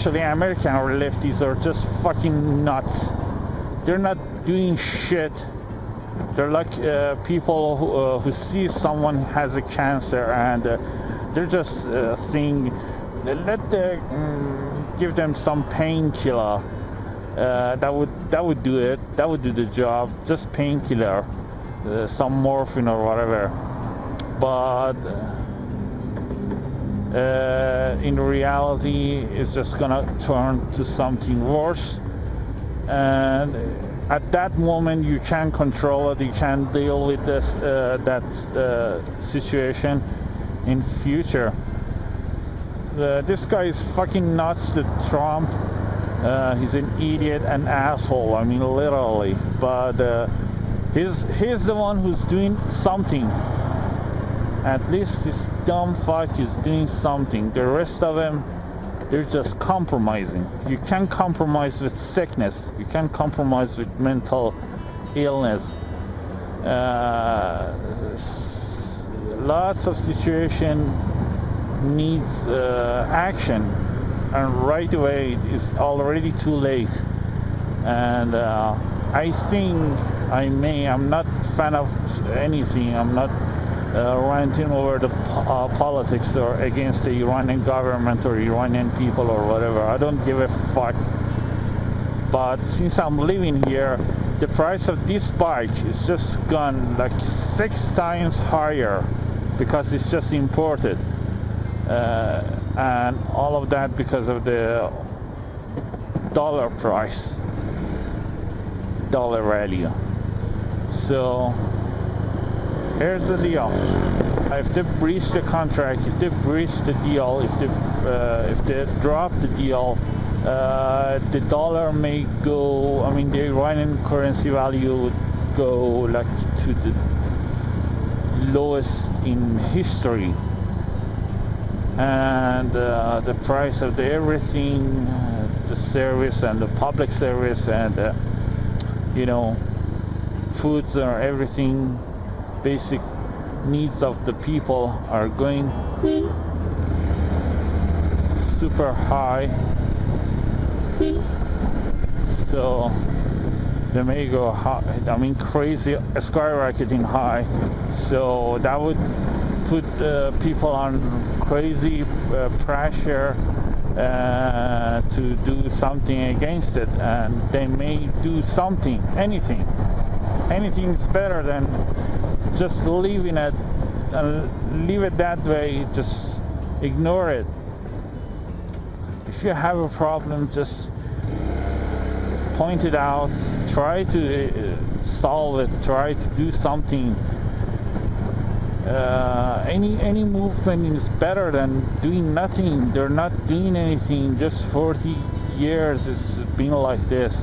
especially American lefties, are just fucking nuts. They're not doing shit. They're like people who see someone has a cancer and they're just saying, give them some painkiller. That would do it. That would do the job. Just painkiller, some morphine or whatever. But in reality, it's just gonna turn to something worse. And at that moment, you can't control it. You can't deal with this that situation in future. This guy is fucking nuts. The Trump. He's an idiot, an asshole. I mean, literally. But he's the one who's doing something. At least this dumb fuck is doing something. The rest of them, they're just compromising. You can't compromise with sickness. You can't compromise with mental illness. Lots of situation needs action, and right away it's already too late. And I think I'm not a fan of anything. I'm not ranting over the politics or against the Iranian government or Iranian people or whatever. I don't give a fuck. But since I'm living here, the price of this bike is just gone like 6 times higher because it's just imported. And all of that because of the dollar price, dollar value. So here's the deal. If they breach the contract, if they breach the deal, if they drop the deal, the dollar may go, I mean the Iranian currency value would go like to the lowest in history. And the price of everything, the service and the public service and you know, foods or everything, basic needs of the people are going super high. So they may go high, I mean crazy, skyrocketing high. So that would put people on crazy pressure to do something against it, and they may do something, anything is better than just leaving it and leave it that way, just ignore it. If you have a problem, just point it out, try to solve it, try to do something. Any movement is better than doing nothing. They're not doing anything. Just 40 years it's been like this.